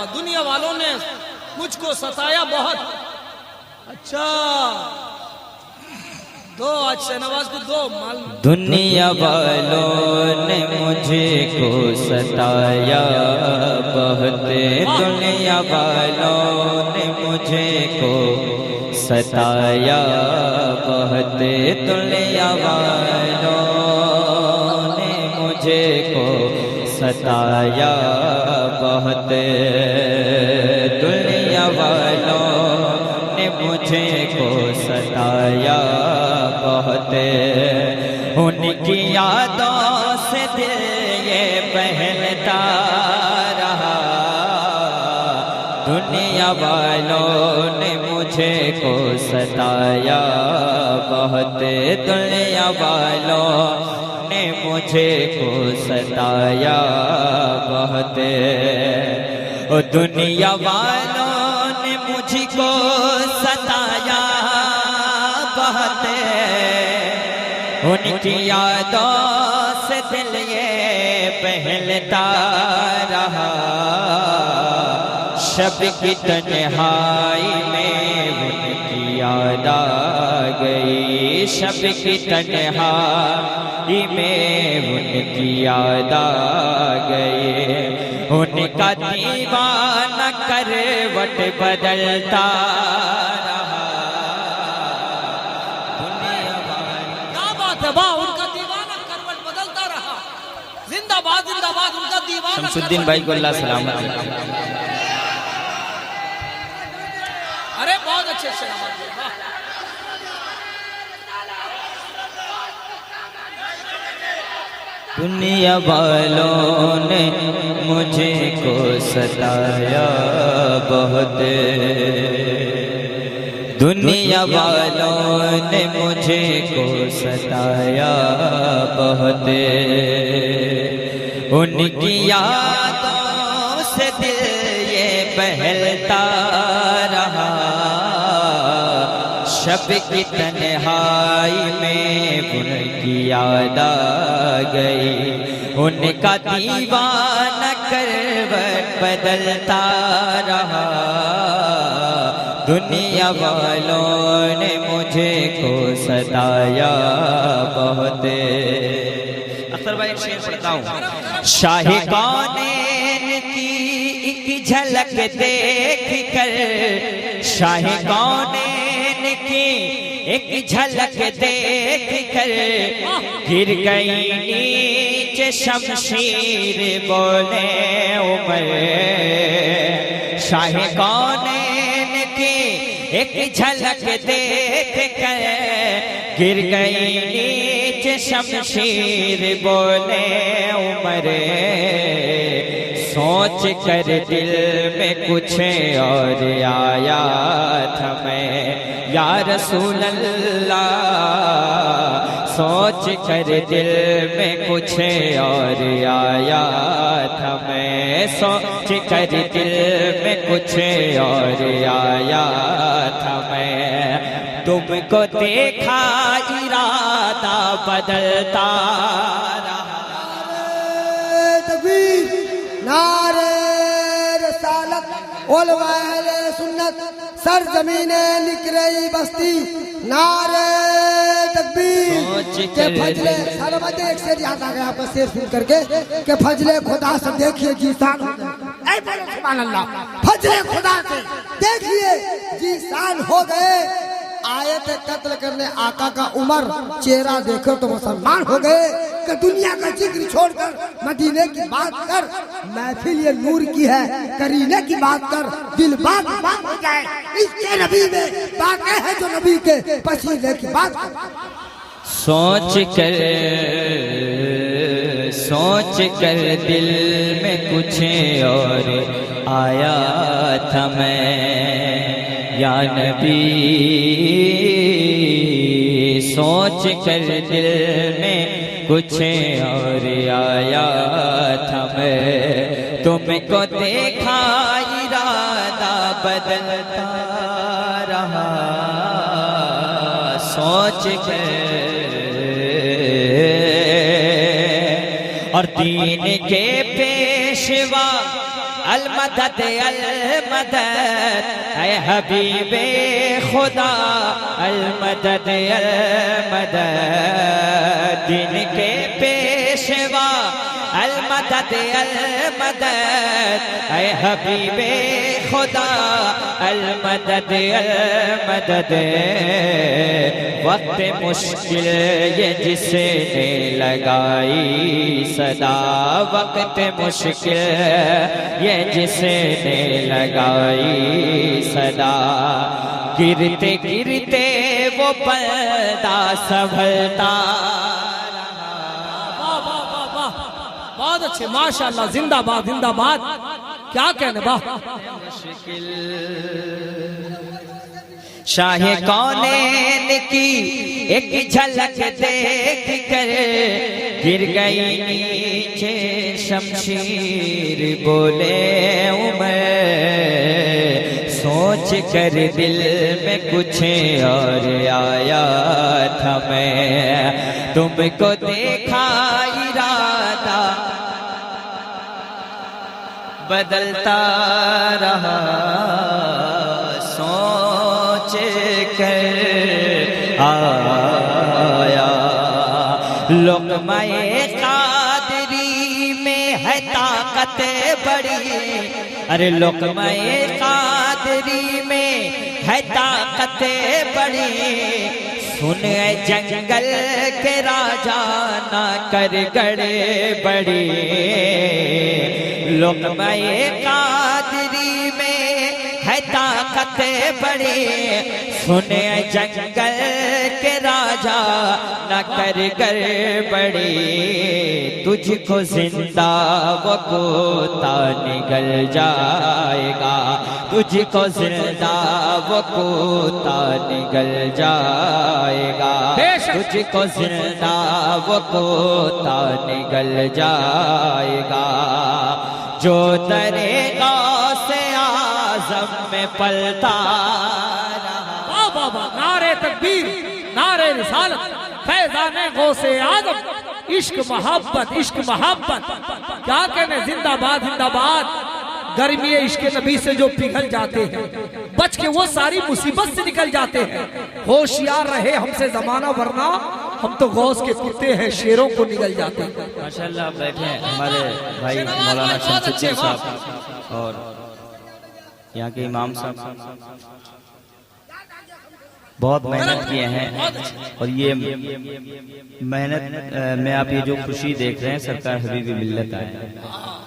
वाह, दुनिया वालों ने मुझको सताया बहुत। अच्छा दो आज शहनवाज को दो माल। दुनिया वालों ने मुझे को सताया बहुत, दुनिया वालों ने मुझे को सताया बहुत, दुनिया वालों ने मुझे को सताया बहुत, दुनिया वालों ने मुझे को सताया बहुत, उनकी यादों से दिल ये बहलता रहा, दुनिया वालों ने मुझे को सताया बहुत, दुनिया वालों ने मुझे को सताया बहुत, ओ दुनिया वालों ने मुझको सताया बहुत, उनकी यादों से दिल ये बहलता रहा, शब की तन्हाई में उनकी याद आ गई, शब की तन्हाई में उनकी याद आ गई, उनका दीवाना करवट बदलता रहा, क्या बात है, वाह, उनका दीवाना करवट बदलता रहा। जिंदाबाद जिंदाबाद उनका दीवाना। शमसुद्दीन भाई को अल्लाह सलामत। अरे बहुत अच्छे शहनवाज, वाह। दुनिया वालों ने मुझे को सताया बहुत, दुनिया वालों ने मुझे को सताया बहुत, उनकी यादों से दिल ये बहलता रहा, शब की तन्हाई में उनकी याद आ गई, उनका दीवाना करवट बदलता रहा, दुनिया वालों ने मुझे को सताया बहुत। अख्तर भाई एक शेर पढ़ता हूँ। शाही कौनैन की एक झलक देख कर, शाही कौनैन की एक झलक देख कर, गिर गई नीचे शमशीर बोले उमर, शाही कौनैन की एक झलक देख कर, गिर गई नीचे शमशीर बोले उमर, सोच कर दिल में कुछ और आया था मैं या रसूल अल्लाह, सोच कर दिल में कुछ और आया था मैं, सोच कर दिल में कुछ और आया था मैं, तुमको देखा इरादा बदलता रहा। नारे रसालत उलमा अहले सुन्नत सरजमीने निकरई बस्ती, नारे तकबीर के फजले सलामत। एक शेर याद आ गया आपका शेर सुन करके कि फजले खुदा से देखिए जीसान, सुभान अल्लाह, फजले खुदा से देखिए जीसान हो गए, आए थे कत्ल करने आका का उमर, चेहरा देखो तो मुसलमान हो गए, कि दुनिया का जिक्र छोड़कर मदीने की बात कर, महफिल ये नूर की है, करीने की बात कर, दिल बात हो जाए, इसके नबी में बातें हैं जो नबी के पसीने की बात। सोच कर दिल में कुछ और आया था मैं या नबी, सोच कर दिल में कुछ और आया था मैं, तुमको देखा इरादा बदलता रहा, सोच कर और दीन के पेशवा अल मदद ऐ हबीबे खुदा अल मदद दिन के पेशवा अल मदद ऐ हबीबे खुदा अल मदद वक्त मुश्किल ये जिसने लगाई सदा वक्त मुश्किल ये जिसने लगाई सदा गिरते गिरते वो पर्दा संभलता बहुत अच्छे माशाल्लाह जिंदाबाद जिंदाबाद क्या कहने वाह शाह कौनैन की एक झलक देख कर गिर गई नीचे शमशीर बोले उमर सोच कर दिल में कुछ और आया था मैं तुमको देखा इरादा बदलता रहा सोच कर आया लोकमाए कादरी में है ताकत बड़ी अरे लोकमाए कादरी में है ताकत बड़ी सुन जंगल के राजा ना कर गड़े बड़ी लोकमाए कादरी में है ताकत बड़ी सुने जंगल के राजा न कर बड़ी तुझको जिंदा वो कोता निगल जाएगा तुझको जिंदा वो कोता निगल जाएगा तुझको जिंदा वो कोता निगल जाएगा जो तरेगा से आज़म में पलता वाह वाह वाह नारे तकबीर नारे रिसालत फैज़ाने गौसे आज़म इश्क मोहब्बत क्या कहने जिंदाबाद जिंदाबाद गर्मी इश्क नबी से जो पिघल जाते हैं बच के वो सारी मुसीबत से निकल जाते हैं होशियार रहे हमसे जमाना वरना हम तो गौस के कुत्ते हैं शेरों को निकल जाते हैं माशाल्लाह बैठे हैं हमारे भाई मौलाना शमसुद्दीन साहब और यहाँ के इमाम साहब बहुत मेहनत किए हैं और ये मेहनत में आप ये जो खुशी देख रहे हैं सरकार हबीबी मिल्लत आए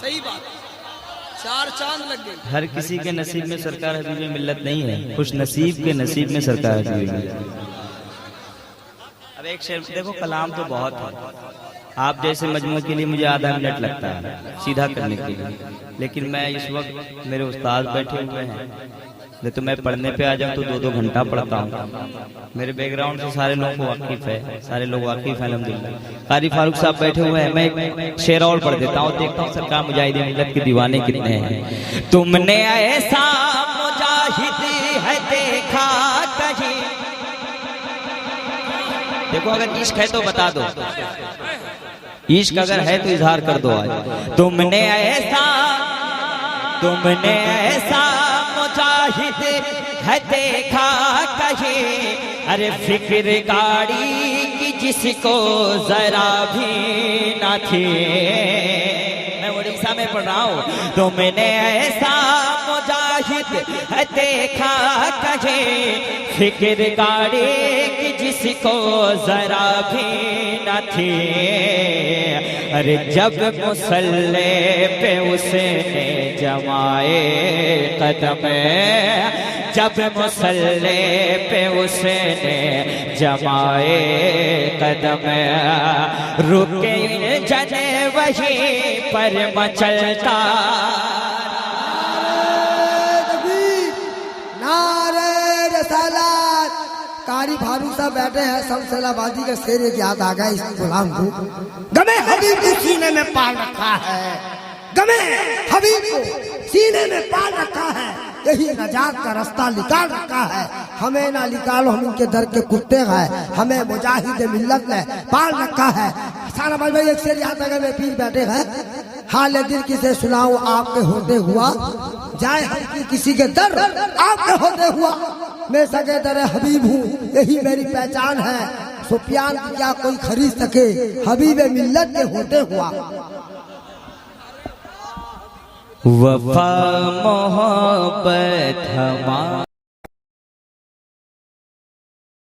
सही बात चार चांद लग गए हर किसी के नसीब में सरकार हबीबी मिल्लत नहीं है खुश नसीब के नसीब में सरकार हबीबी मिल्लत अब एक शेर देखो कलाम तो बहुत है आप जैसे मजमू के लिए मुझे आधा मिनट लगता है सीधा करने के लिए लेकिन मैं इस वक्त मेरे उस्ताद बैठे हुए हैं नहीं तो मैं पढ़ने पे आ जाऊँ तो 2-2 घंटा पढ़ता हूँ मेरे बैकग्राउंड से सारे लोगों को वाकिफ है सारे लोग वाकिफ है अल्हम्दुलिल्लाह कारी फारूक साहब बैठे हुए हैं मैं एक शेर और पढ़ देता हूँ देखता हूँ सरकार मुजाहिदीन मिल्लत के दीवाने कितने हैं तुमने ऐसा मुजाहिद है देखा कहीं देखो अगर इश्क है तो बता दो इश्क अगर है तो इजहार कर दो आज तुमने ऐसा मुजाहिद है देखा कहीं अरे फिक्र गाड़ी की जिसको जरा भी न थी मैं उड़ीसा में पढ़ रहा हूँ तुमने ऐसा मुजाहिद है देखा कहीं फिक्र गाड़ी की जिसको जरा भी न थी अरे जब मुसल्ले पे उसने जमाए कदम जब मुसल्ले पे उसने जमाए कदम रुके जने वहीं पर मचलता नारे रसालत कारी फारूक साहब बैठे हैं शमसलाबादी का शेर एक याद आ गया इस गुलाम को गमे हबीब को सीने में पाल रखा है गमे हबीब को सीने में पाल रखा है यही नजात का रास्ता निकाल रखा है हमें ना निकालो हम इनके दर के कुत्ते हैं हमें मुजाहिद मिल्लत ने पाल रखा है सारा भाई एक शेर याद आ गया मेरे पीर बैठे हैं हाल दिल किसे सुनाऊं आपके होते हुआ, जाए हर की किसी के दर आपके होते हुआ। मैं सगे दर हबीब हूँ, यही मेरी पहचान है। सुफियान की क्या कोई खरीद सके, हबीब मिल्लत के होते हुआ। वफा मोहब्बत हमारी